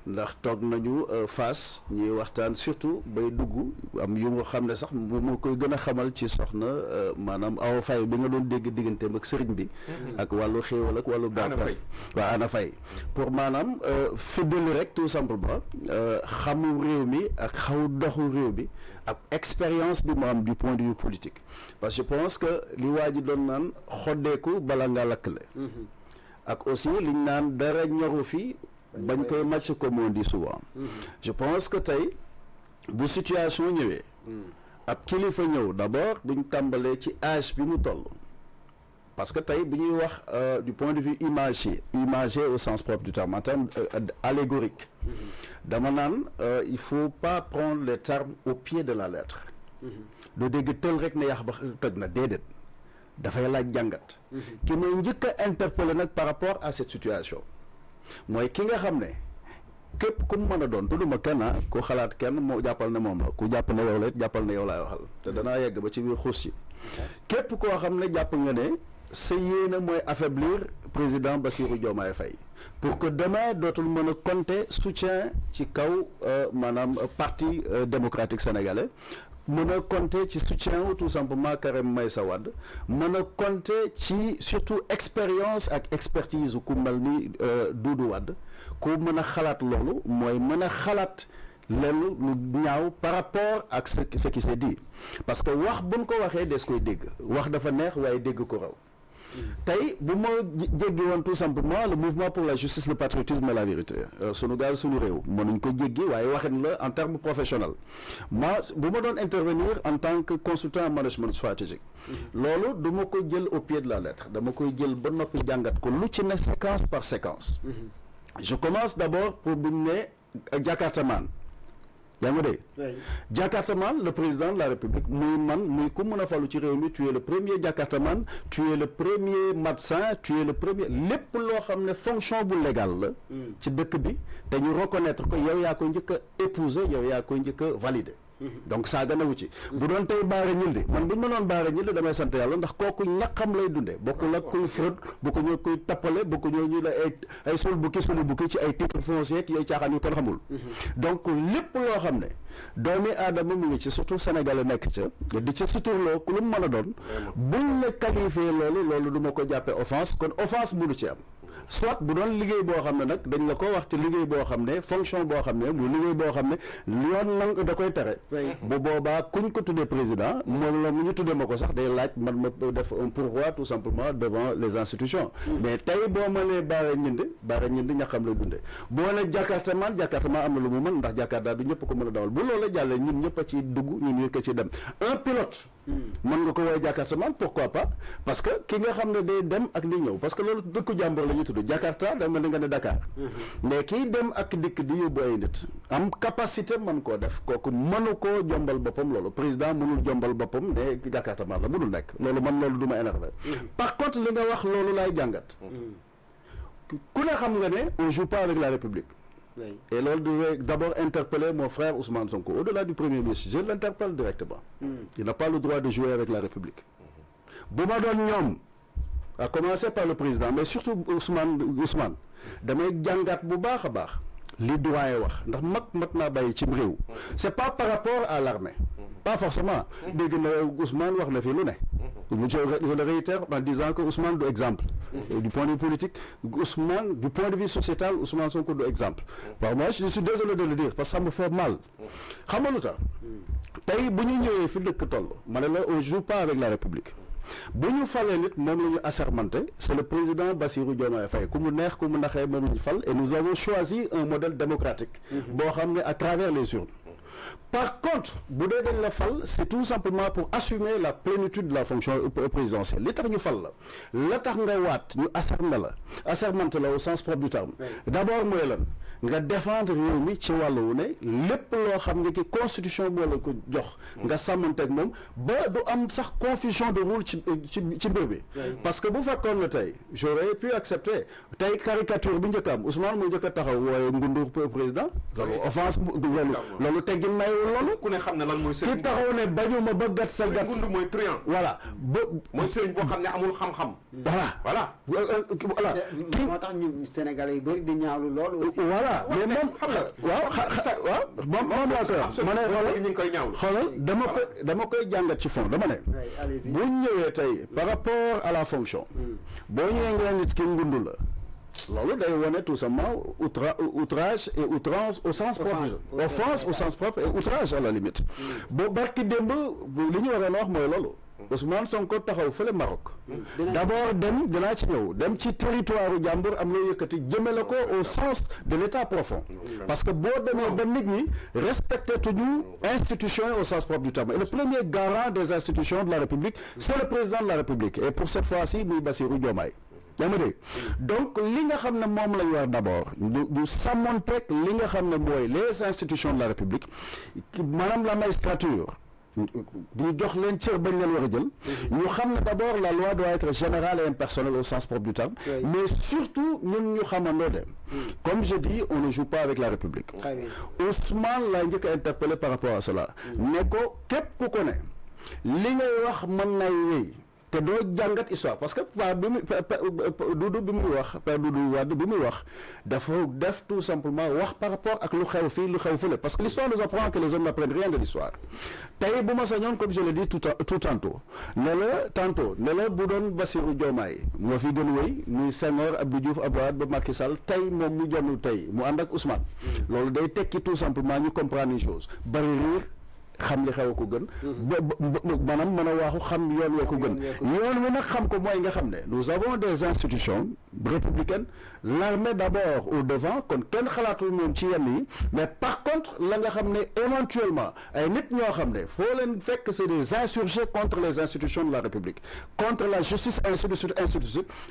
ndax toog nañu face ñuy waxtaan surtout bay dugg am yu nga xam ne sax moo koy gën a xamal ci soxna maanaam Awa Faye bi nga doon dégg digganteem ak sëriñ bi ak wàllu xéewal ak wàllu gàppal waaw Ana Faye pour maanaam fiddali rek tout simplement xamu réew mi ak xaw doxu réew bi ak expérience bi mu am du point de vue politique parce que je pense que li waa ji doon naan xoddeeku bala nga lakkale ak aussi liñ naan dara ñoru fi bañ koy match comme on dit souvent je pense que tey bu situation ñëwee ab kilifa ñëw d'abord buñ tàmbalee ci âge bi mu toll parce que tey bu ñuy wax du point de vue imagé au sens propre du terme en terme allégorique dama naan il faut pas prendre les termes au pied de la lettre doo dégg tël rek ne yax ba toj na déedéet dafay laaj jàngat ki may njëkk a interpeller nag par rapport à cette situation mooy ki nga xam ne képp ku mu mën a doon tudduma kenn ku xalaat kenn moo jàppal ne moom la ku jàpp ne yow la it jàppal ne yow laay waxal te danaa yegg ba ci biir xuus yi képp koo xam ne jàpp nga ne sa yéene mooy affaiblir président Bassirou Diomaye Faye pour que demain dootul mën a compter soutien ci kaw maanaam parti démocratique sénégalais mën a compter ci soutien wu tout simplement Karim Meïssa Wade mën a compter ci surtout expérience ak expertise ku mel ni Doudou Wade ku mën a xalaat loolu mooy mën a xalaat lenn lu ñaaw par rapport ak ce qui s'est dit parce que wax buñ ko waxee des koy dégg wax dafa neex waaye dégg ko raw tey bu ma jéggi woon tout simplement le mouvement pour la justice le patriotisme et la vérité sunu gaal sunu réew mënuñ ko jéggi waaye waxin la en terme professionnel ma bu ma doon intervenir en tant que consultant en management stratégique loolu du ma ko jël au pied de la lettre dama koy jël ba noppi jàngat ko lu ci ne séquence par séquence je commence d'abord pour buñ ne Jakartaman yaa ngi dégg Jakartaman le président de la République muy man muy ku mën a falu ci réew mi tu es le premier Jakartaman tu es le premier médecin tu es le premier lépp loo xam ne fonction bu légal la ci dëkk bi te ñu reconnaître ko yow yaa koy njëkk a épouser yow yaa koy njëkk a valider donc saa gën a wu ci bu doon tey baara ñildi man buñ ma doon baara ñildi damay sant yàlla ndax kooku ñaqam lay dundee bokkul ak kuy fraude bokku ñoo kuy tappale bokku ñoo ñu la ay sul bukki sulu bukki ci ay titre foncier ak yooyu caaxaan yu kon xamul donc lépp loo xam ne doomi aadama mu ngi ci surtout sénégalais nekk ca di ca suturloo ku lu mu mën a doon buñ la qualifié loolu du ma ko jàppee offense kon offense mënu ci am soit bu doon liggéey boo xam ne nag dañ la ko wax ci liggéey boo xam ne fonction boo xam ne mu liggéey boo xam ne yoon nang da koy tere bu boobaa kuñ ko tuddee président moom la mu ñu tuddee ma ko sax day laaj man ma def un pourvoi tout simplement devant les institutions mais tey boo mënee baara ñind ñaxam lay dundee boo ne Jakartaman am na lu mu mën ndax Jakarta du ñëpp ko mën a dawal bu loolu jàllee ñun ñëpp a ci dugg ñun ñëpp a ci dem un pilote mën nga ko woowee Jakartaman pourquoi pas parce que ki nga xam ne day dem ak di ñëw parce que loolu dëkku jàmbur la ñu tudd Jakarta da mel ni nga ne Dakar mais kii dem ak dikk di yóbbu ay nit am capacité mën koo def kooku mënu koo jombal boppam loolu président mënul jombal boppam ne Jakartaman la mënul nekk loolu man loolu du ma énervé par contre li nga wax loolu laay jàngat ku ne xam nga ne on joue pas avec la République oui. Et là, je devais d'abord interpeller mon frère Ousmane Sonko. Au-delà du Premier ministre, je l'interpelle directement. Il n'a pas le droit de jouer avec la République. Boumadon Nyom, à commencer par le président, mais surtout Ousmane, damay jàngat bu baax a baax li doyen wax ndax mat naa bàyyi ci réew. C'est pas par rapport à l'armée. Pas forcément. Dégg na Ousmane wax na fi lu ne. Je le réitère en disant que Ousmane du exemple. Du point de vue politique, Ousmane, du point de vue sociétal, Ousmane Sonko du exemple. Bon, moi, je suis désolé de le dire parce que ça me fait mal. Xam nga lu tax tey bu ñu ñëwee fi dëkk toll ma ne la on joue pas avec la République. bu ñu falee nit moom la ñu assermenté c'est le président Bassirou Diomaye Faye ku mu neex ku mu naxee moom la ñu fal et nous avons choisi un modèle démocratique boo xam ne à travers les urnes. Par contre bu dee dañ la fal c'est tout simplement pour assumer la plénitude de la fonction présidentielle li tax ñu fal la tax nga waat ñu assermenté la au sens propre du terme d'abord mooy lan nga défendre réew mi ci wàllu wu ne lépp loo xam ne ki constitution moo la ko jox nga sàmmanteeg moom ba du am sax confusion de rôle ci mbir bi parce que bu fekkoon ne tey j'aurais pu accepter tey caricature bi njëkk am Ousmane moo njëkk a taxaw wooye Ngundur président loolu offense loolu teggin may loolu ku ne xam ne lan mooy sëriñ ki taxaw ne bañuma ba gat sa gat Ngundur mooy truand voilà ba mooy sëriñ boo xam ne amul xam-xam voilà moo tax ñu Sénégalais yu bëri di ñaawlu loolu aussi voilà voilà mais moom xam nga waaw moom laa koy wax ma ne xoolal dama koy jàngat ci fond dama ne bu ñëwee tey par rapport à la fonction boo ñëwee nga nit ki ngundu la loolu day wone tout simplement outrage et outrance au sens propre offense au sens propre et outrage à la limite boo barki démb li ñu waroon a wax mooy loolu Ousmane Sonko taxaw fële Maroc d'abord dinaa ci ñëw dem ci territoire u jàmbur am loo yëkkati jëmale ko au sens de l'état profond parce que boo demee ba nit ñi respecté tuñu institutions yi au sens propre du terme et le premier garant des institutions de la République c'est le président de la République et pour cette fois-ci muy Bassirou Diomaye yaa ma dégg donc li nga xam ne moom la ñu war d'abord du sàmmonteeg li nga xam ne mooy les institutions de la République maanaam la magistrature ñu jox leen cër bañ leen war a jël ñu xam ne d'abord la loi doit être générale et impersonnelle au sens propre du terme mais surtout ñun ñu xamandoo de comme je dis on ne joue pas avec la République Ousmane laa njëkk a interpellé par rapport à cela ne ko képp ku ko ne li ngay wax mën nay wéy te doo jàngat histoire parce que père Doudou bi muy wax dafa def tout simplement wax par rapport ak lu xew fii lu xew fële parce que l'histoire nous apprend que les hommes n'apprennent rien de l'histoire tey bu ma sañoon comme je l'ai dit tout tantôt ne la bu doon Bassirou Diomaye moo fi gën wéy muy Senghor Abdou Diouf Abdoulaye Wade ba Macky Sall tey moom mu jonn tey mu ànd ak Ousmane loolu day tekki tout simplement ñu comprendre une chose bari riir xam li xew ko gën maanaam mën a waaxu xam yoon wee ko gën yoon wi nag xam ko mooy nga xam ne nous avons des institutions républicaines l'armée d'abord au devant kon kenn xalaatul moom ci yenn yi mais par contre la nga xam ne éventuellement ay nit ñoo xam ne foo leen fekk c'est des insurgés contre les institutions de la République contre la justice ainsi de suite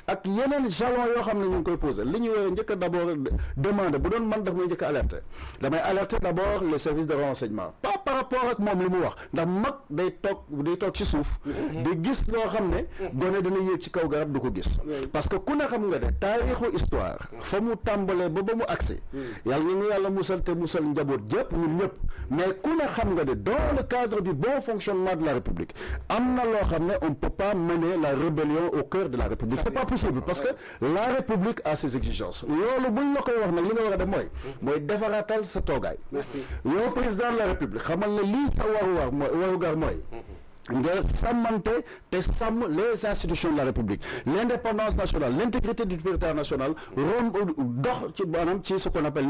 ak yeneen jalons yoo xam ne ñu ngi koy posé li ñu njëkk a d'abord demandé bu doon man daf may njëkk a alerté damay alerter d'abord les services de renseignement pas par rapport ak moom li mu wax ndax mag day toog ci suuf di gis loo xam ne gone dana yéeg ci kaw garab du ko gis parce que ku ne xam nga ne taarixu histoire fa mu tàmbalee ba mu agsi yàlla ñu yàlla musal te musal njaboot yëpp ñun ñëpp mais ku ne xam nga ne dans le cadre du bon fonctionnement de la République am na loo xam ne on ne peut pas mener la rébellion au cœur de la République c'est pas possible parce que la République a ses exigences loolu buñ la koy wax nag li nga war a def mooy defaraatal sa toogaay yow président de la République xamal ne lii sa warugar mooy nga sàmmante te sàmm les institutions de la République l'indépendance nationale l'intégrité du territoire national dox ci maanaam ci ce qu'on appelle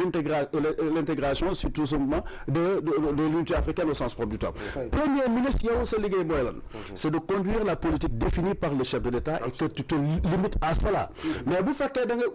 l'intégration surtout simplement de l'unité africaine au sens propre du terme premier ministre yow sa liggéey mooy lan c'est de conduire la politique définie par le chef de l'État et que tu te limites à cela mais bu fekkee da ngay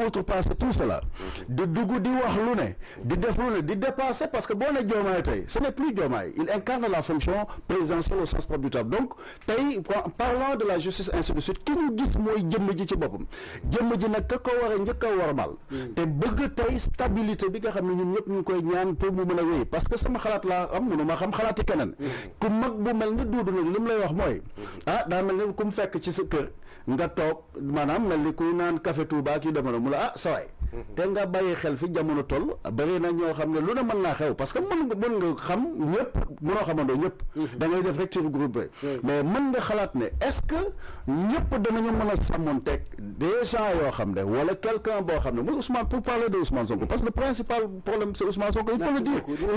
outrepasser tout cela di dugg di wax lu ne di def lu ne di dépasser parce que boo ne Diomaye tey ce n'est plus Diomaye il incarne la fonction présidentielle sens propre du terme donc tey parlant de la justice ainsi de suite ki ñu gis mooy jëmm ji ci boppam jëmm ji nag ka ko war a njëkk a warmal te bëgg tey stabilité bi nga xam ne ñun ñëpp ñu ngi koy ñaan pour mu mën a wéy parce que sama xalaat laa am mënu ma xam xalaati keneen ku mag bu mel ni Doudou nag li mu lay wax mooy daa mel ni ku mu fekk ci sa kër nga toog maanaam mel ni kuy naan café Touba ak yu demoon mu la sawaay te nga bàyyi xel fi jamono toll bëri na ñoo xam ne lu ne mën naa xew parce que mën nga xam ñëpp mënoo xamandoo ñëpp da ngay def rek ci regroupé mais mën nga xalaat ne est-ce que ñëpp danañu mën a sàmmonteeg des gens yoo xam ne wala quelqu'un boo xam ne muy Ousmane pour parler de Ousmane Sonko parce que le principal problème c'est Ousmane Sonko il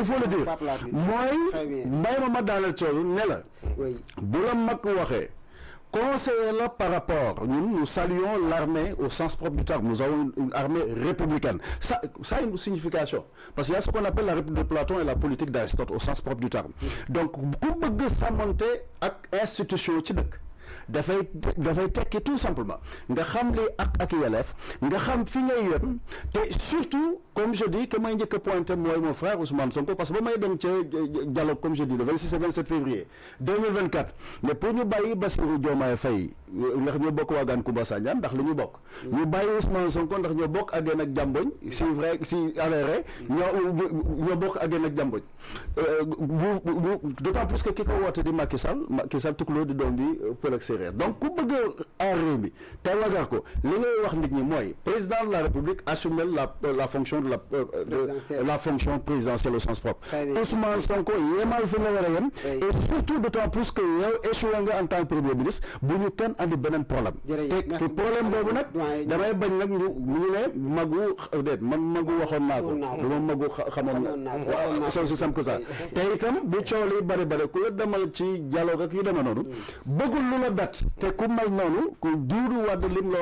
faut le dire mooy mbay ma daaneel coow ne la bu la mag waxee conseiller la par rapport nous saluons l'armée au sens propre du terme nous avons une armée républicaine ça a une signification parce qu'il y a ce qu'on appelle la République de Platon et la politique d'Aristote au sens propre du terme donc ku bëgg sàmmante ak institution ci dëkk dafay tekki tout simplement nga xam li ak yelleef nga xam fi ngay yem te surtout comme je dis que may njëkk a pointé mooy mon frère Ousmane Sonko parce que ba may dem ca dialogue comme je dis le 26 et 27 février 2024 mais pour ñu bàyyi Bassirou Diomaye Faye ndax ñoo bokk waagaan Koumba Sandiane ndax li ñu bokk ñu bàyyi Ousmane Sonko ndax ñoo bokk Aguène ak Diambogne si vrai si avéré ñoo bokk Aguène ak Diambogne d'autant plus que ki ko woote di Macky Sall tukuloo di doom bi pël ak ak séeréer donc ku bëgg en réew mi te wagar ko li ngay wax nit ñi mooy président de la République assumer la fonction de la fonction présidentielle au sens propre. Ousmane Sonko yemal fi nga war a yem. Et surtout d'autant plus que yow échoué nga en tant que premier ministre bu ñu kenn andi beneen problème. te problème boobu nag damay bañ nag ñu ne magu magu waxoon naa ko. du ma magu xamoon na c'est aussi simple que ça. te itam bu coow li bari ku la demal ci dialogue ak yu demee noonu bëggul lu la dat te ku mel noonu ku Doudou Wade lim la